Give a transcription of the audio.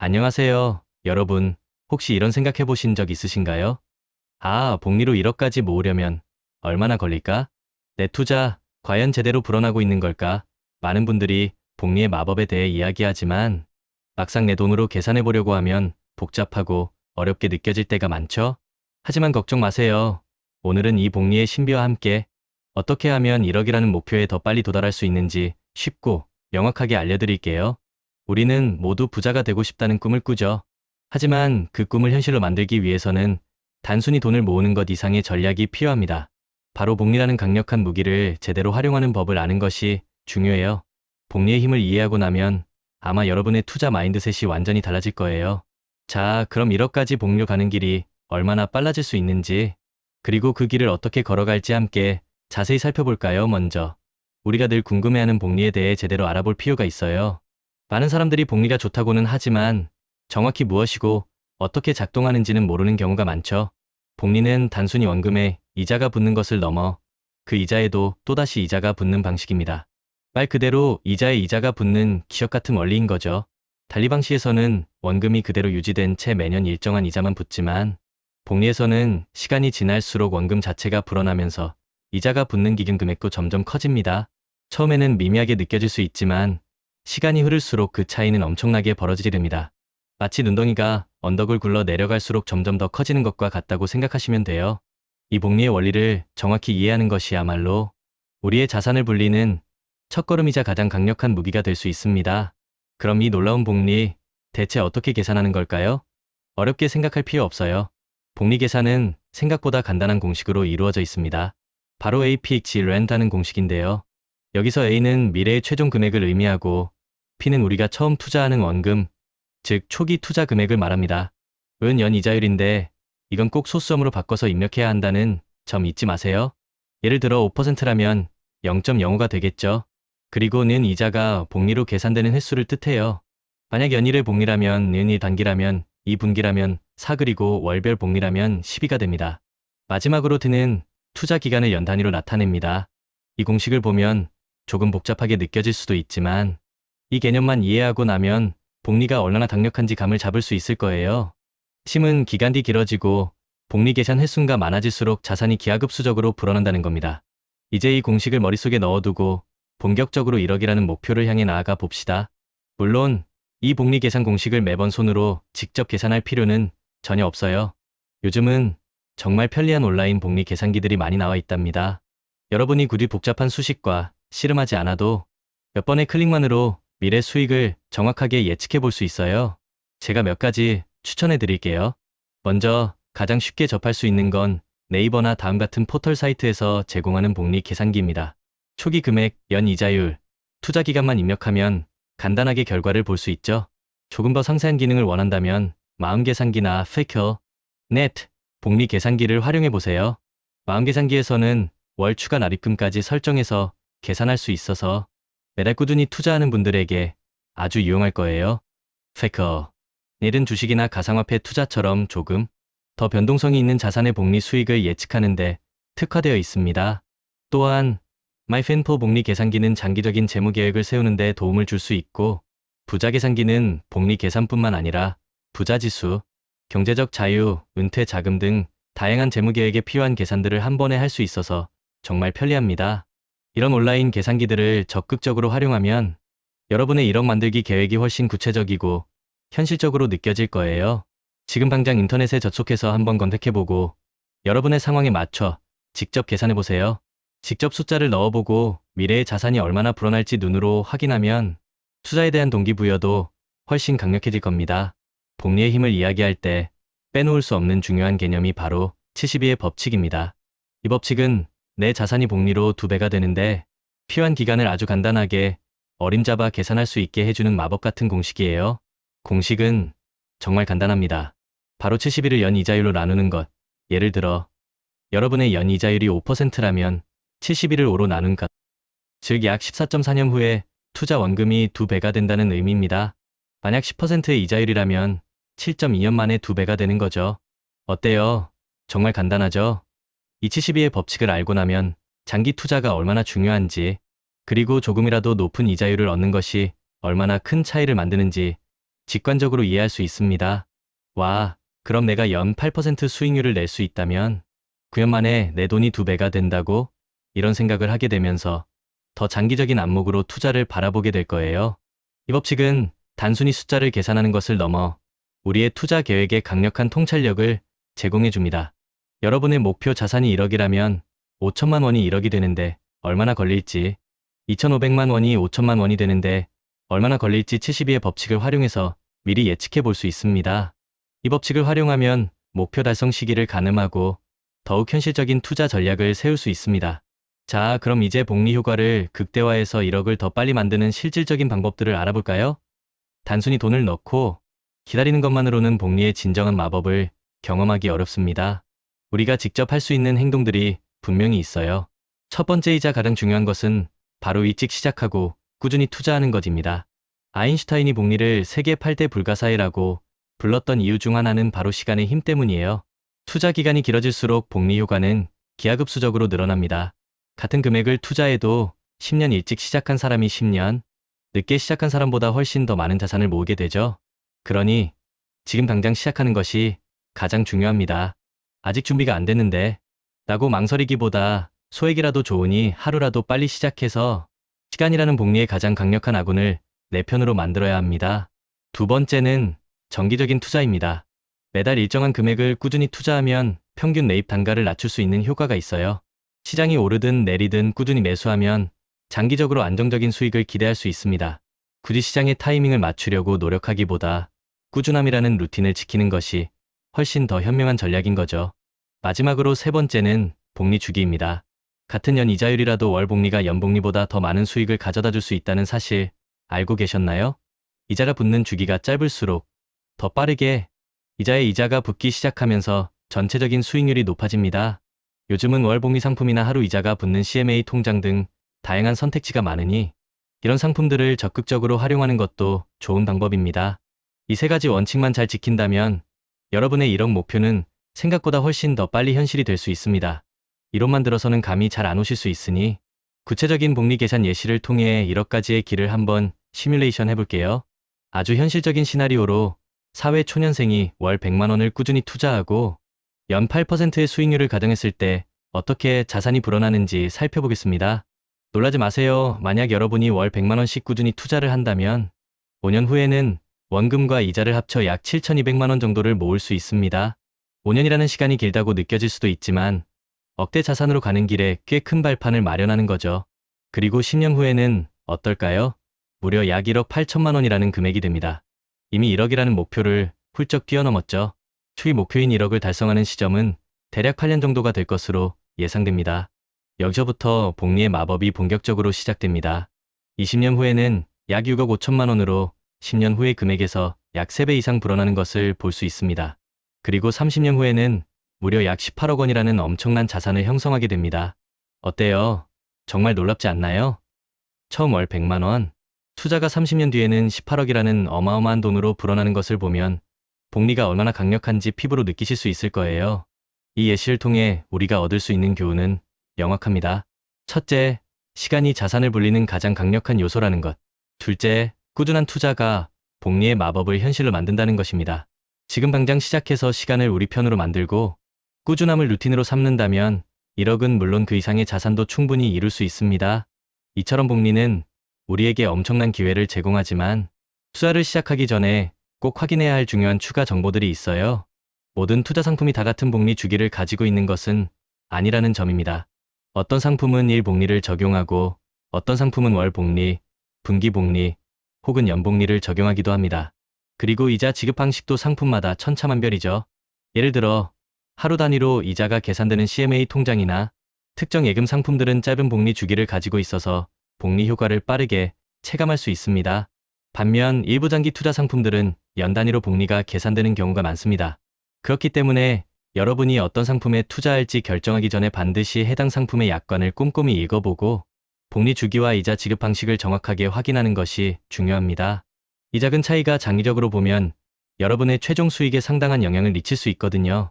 안녕하세요, 여러분. 혹시 이런 생각해 보신 적 있으신가요? 복리로 1억까지 모으려면 얼마나 걸릴까? 내 투자, 과연 제대로 불어나고 있는 걸까? 많은 분들이 복리의 마법에 대해 이야기하지만 막상 내 돈으로 계산해 보려고 하면 복잡하고 어렵게 느껴질 때가 많죠? 하지만 걱정 마세요. 오늘은 이 복리의 신비와 함께 어떻게 하면 1억이라는 목표에 더 빨리 도달할 수 있는지 쉽고 명확하게 알려드릴게요. 우리는 모두 부자가 되고 싶다는 꿈을 꾸죠. 하지만 그 꿈을 현실로 만들기 위해서는 단순히 돈을 모으는 것 이상의 전략이 필요합니다. 바로 복리라는 강력한 무기를 제대로 활용하는 법을 아는 것이 중요해요. 복리의 힘을 이해하고 나면 아마 여러분의 투자 마인드셋이 완전히 달라질 거예요. 자, 그럼 1억까지 복리로 가는 길이 얼마나 빨라질 수 있는지, 그리고 그 길을 어떻게 걸어갈지 함께 자세히 살펴볼까요? 먼저, 우리가 늘 궁금해하는 복리에 대해 제대로 알아볼 필요가 있어요. 많은 사람들이 복리가 좋다고는 하지만 정확히 무엇이고 어떻게 작동하는지는 모르는 경우가 많죠. 복리는 단순히 원금에 이자가 붙는 것을 넘어 그 이자에도 또다시 이자가 붙는 방식입니다. 말 그대로 이자에 이자가 붙는 기적 같은 원리인 거죠. 달리방시에서는 원금이 그대로 유지된 채 매년 일정한 이자만 붙지만 복리에서는 시간이 지날수록 원금 자체가 불어나면서 이자가 붙는 기금 금액도 점점 커집니다. 처음에는 미미하게 느껴질 수 있지만 시간이 흐를수록 그 차이는 엄청나게 벌어지게 됩니다. 마치 눈덩이가 언덕을 굴러 내려갈수록 점점 더 커지는 것과 같다고 생각하시면 돼요. 이 복리의 원리를 정확히 이해하는 것이야말로 우리의 자산을 불리는 첫걸음이자 가장 강력한 무기가 될 수 있습니다. 그럼 이 놀라운 복리, 대체 어떻게 계산하는 걸까요? 어렵게 생각할 필요 없어요. 복리 계산은 생각보다 간단한 공식으로 이루어져 있습니다. 바로 APX라는 공식인데요. 여기서 A는 미래의 최종 금액을 의미하고 P는 우리가 처음 투자하는 원금, 즉 초기 투자 금액을 말합니다. 은 연이자율인데 이건 꼭 소수점으로 바꿔서 입력해야 한다는 점 잊지 마세요. 예를 들어 5%라면 0.05가 되겠죠. 그리고 는 이자가 복리로 계산되는 횟수를 뜻해요. 만약 연일의 복리라면 는 1단기라면 2분기라면 4 그리고 월별 복리라면 12가 됩니다. 마지막으로 드는 투자 기간을 연 단위로 나타냅니다. 이 공식을 보면 조금 복잡하게 느껴질 수도 있지만 이 개념만 이해하고 나면 복리가 얼마나 강력한지 감을 잡을 수 있을 거예요. 심은 기간이 길어지고 복리 계산 횟수가 많아질수록 자산이 기하급수적으로 불어난다는 겁니다. 이제 이 공식을 머릿속에 넣어두고 본격적으로 1억이라는 목표를 향해 나아가 봅시다. 물론 이 복리 계산 공식을 매번 손으로 직접 계산할 필요는 전혀 없어요. 요즘은 정말 편리한 온라인 복리 계산기들이 많이 나와 있답니다. 여러분이 굳이 복잡한 수식과 씨름하지 않아도 몇 번의 클릭만으로 미래 수익을 정확하게 예측해 볼 수 있어요. 제가 몇 가지 추천해 드릴게요. 먼저 가장 쉽게 접할 수 있는 건 네이버나 다음 같은 포털 사이트에서 제공하는 복리 계산기입니다. 초기 금액, 연 이자율, 투자 기간만 입력하면 간단하게 결과를 볼 수 있죠. 조금 더 상세한 기능을 원한다면 마음계산기나 페이커, 넷, 복리 계산기를 활용해 보세요. 마음계산기에서는 월 추가 납입금까지 설정해서 계산할 수 있어서 매달 꾸준히 투자하는 분들에게 아주 유용할 거예요. 페이커, 넷은 주식이나 가상화폐 투자처럼 조금 더 변동성이 있는 자산의 복리 수익을 예측하는데 특화되어 있습니다. 또한 마이펜포 복리 계산기는 장기적인 재무 계획을 세우는 데 도움을 줄 수 있고 부자 계산기는 복리 계산뿐만 아니라 부자지수, 경제적 자유, 은퇴 자금 등 다양한 재무 계획에 필요한 계산들을 한 번에 할 수 있어서 정말 편리합니다. 이런 온라인 계산기들을 적극적으로 활용하면 여러분의 1억 만들기 계획이 훨씬 구체적이고 현실적으로 느껴질 거예요. 지금 당장 인터넷에 접속해서 한번 검색해보고 여러분의 상황에 맞춰 직접 계산해보세요. 직접 숫자를 넣어보고 미래의 자산이 얼마나 불어날지 눈으로 확인하면 투자에 대한 동기부여도 훨씬 강력해질 겁니다. 복리의 힘을 이야기할 때 빼놓을 수 없는 중요한 개념이 바로 72의 법칙입니다. 이 법칙은 내 자산이 복리로 2배가 되는데 필요한 기간을 아주 간단하게 어림잡아 계산할 수 있게 해주는 마법 같은 공식이에요. 공식은 정말 간단합니다. 바로 71을 연 이자율로 나누는 것. 예를 들어 여러분의 연 이자율이 5%라면 71을 5로 나눈 것. 즉 약 14.4년 후에 투자 원금이 2배가 된다는 의미입니다. 만약 10%의 이자율이라면 7.2년 만에 2배가 되는 거죠. 어때요? 정말 간단하죠? 이 72의 법칙을 알고 나면 장기 투자가 얼마나 중요한지, 그리고 조금이라도 높은 이자율을 얻는 것이 얼마나 큰 차이를 만드는지 직관적으로 이해할 수 있습니다. 와, 그럼 내가 연 8% 수익률을 낼 수 있다면 9년 만에 내 돈이 2배가 된다고? 이런 생각을 하게 되면서 더 장기적인 안목으로 투자를 바라보게 될 거예요. 이 법칙은 단순히 숫자를 계산하는 것을 넘어 우리의 투자 계획에 강력한 통찰력을 제공해 줍니다. 여러분의 목표 자산이 1억이라면 5천만 원이 1억이 되는데 얼마나 걸릴지, 2,500만 원이 5천만 원이 되는데 얼마나 걸릴지 72의 법칙을 활용해서 미리 예측해 볼 수 있습니다. 이 법칙을 활용하면 목표 달성 시기를 가늠하고 더욱 현실적인 투자 전략을 세울 수 있습니다. 자, 그럼 이제 복리 효과를 극대화해서 1억을 더 빨리 만드는 실질적인 방법들을 알아볼까요? 단순히 돈을 넣고 기다리는 것만으로는 복리의 진정한 마법을 경험하기 어렵습니다. 우리가 직접 할 수 있는 행동들이 분명히 있어요. 첫 번째이자 가장 중요한 것은 바로 일찍 시작하고 꾸준히 투자하는 것입니다. 아인슈타인이 복리를 세계 8대 불가사의라고 불렀던 이유 중 하나는 바로 시간의 힘 때문이에요. 투자 기간이 길어질수록 복리 효과는 기하급수적으로 늘어납니다. 같은 금액을 투자해도 10년 일찍 시작한 사람이 10년, 늦게 시작한 사람보다 훨씬 더 많은 자산을 모으게 되죠. 그러니 지금 당장 시작하는 것이 가장 중요합니다. 아직 준비가 안 됐는데 라고 망설이기보다 소액이라도 좋으니 하루라도 빨리 시작해서 시간이라는 복리의 가장 강력한 아군을 내 편으로 만들어야 합니다. 두 번째는 정기적인 투자입니다. 매달 일정한 금액을 꾸준히 투자하면 평균 매입 단가를 낮출 수 있는 효과가 있어요. 시장이 오르든 내리든 꾸준히 매수하면 장기적으로 안정적인 수익을 기대할 수 있습니다. 굳이 시장의 타이밍을 맞추려고 노력하기보다 꾸준함이라는 루틴을 지키는 것이 훨씬 더 현명한 전략인 거죠. 마지막으로 세 번째는 복리 주기입니다. 같은 연 이자율이라도 월 복리가 연 복리보다 더 많은 수익을 가져다 줄 수 있다는 사실 알고 계셨나요? 이자가 붙는 주기가 짧을수록 더 빠르게 이자의 이자가 붙기 시작하면서 전체적인 수익률이 높아집니다. 요즘은 월 복리 상품이나 하루 이자가 붙는 CMA 통장 등 다양한 선택지가 많으니 이런 상품들을 적극적으로 활용하는 것도 좋은 방법입니다. 이 세 가지 원칙만 잘 지킨다면 여러분의 1억 목표는 생각보다 훨씬 더 빨리 현실이 될 수 있습니다. 이론만 들어서는 감이 잘 안 오실 수 있으니 구체적인 복리 계산 예시를 통해 1억까지의 길을 한번 시뮬레이션 해볼게요. 아주 현실적인 시나리오로 사회 초년생이 월 100만 원을 꾸준히 투자하고 연 8%의 수익률을 가정했을 때 어떻게 자산이 불어나는지 살펴보겠습니다. 놀라지 마세요. 만약 여러분이 월 100만 원씩 꾸준히 투자를 한다면 5년 후에는 원금과 이자를 합쳐 약 7,200만 원 정도를 모을 수 있습니다. 5년이라는 시간이 길다고 느껴질 수도 있지만 억대 자산으로 가는 길에 꽤 큰 발판을 마련하는 거죠. 그리고 10년 후에는 어떨까요? 무려 약 1억 8천만 원이라는 금액이 됩니다. 이미 1억이라는 목표를 훌쩍 뛰어넘었죠. 추이 목표인 1억을 달성하는 시점은 대략 8년 정도가 될 것으로 예상됩니다. 여기서부터 복리의 마법이 본격적으로 시작됩니다. 20년 후에는 약 6억 5천만 원으로 10년 후의 금액에서 약 3배 이상 불어나는 것을 볼 수 있습니다. 그리고 30년 후에는 무려 약 18억 원이라는 엄청난 자산을 형성하게 됩니다. 어때요? 정말 놀랍지 않나요? 처음 월 100만 원, 투자가 30년 뒤에는 18억이라는 어마어마한 돈으로 불어나는 것을 보면 복리가 얼마나 강력한지 피부로 느끼실 수 있을 거예요. 이 예시를 통해 우리가 얻을 수 있는 교훈은 명확합니다. 첫째, 시간이 자산을 불리는 가장 강력한 요소라는 것. 둘째, 꾸준한 투자가 복리의 마법을 현실로 만든다는 것입니다. 지금 당장 시작해서 시간을 우리 편으로 만들고 꾸준함을 루틴으로 삼는다면 1억은 물론 그 이상의 자산도 충분히 이룰 수 있습니다. 이처럼 복리는 우리에게 엄청난 기회를 제공하지만 투자를 시작하기 전에 꼭 확인해야 할 중요한 추가 정보들이 있어요. 모든 투자 상품이 다 같은 복리 주기를 가지고 있는 것은 아니라는 점입니다. 어떤 상품은 일 복리를 적용하고 어떤 상품은 월 복리, 분기 복리 혹은 연 복리를 적용하기도 합니다. 그리고 이자 지급 방식도 상품마다 천차만별이죠. 예를 들어 하루 단위로 이자가 계산되는 CMA 통장이나 특정 예금 상품들은 짧은 복리 주기를 가지고 있어서 복리 효과를 빠르게 체감할 수 있습니다. 반면 일부 장기 투자 상품들은 연 단위로 복리가 계산되는 경우가 많습니다. 그렇기 때문에 여러분이 어떤 상품에 투자할지 결정하기 전에 반드시 해당 상품의 약관을 꼼꼼히 읽어보고 복리 주기와 이자 지급 방식을 정확하게 확인하는 것이 중요합니다. 이 작은 차이가 장기적으로 보면 여러분의 최종 수익에 상당한 영향을 미칠 수 있거든요.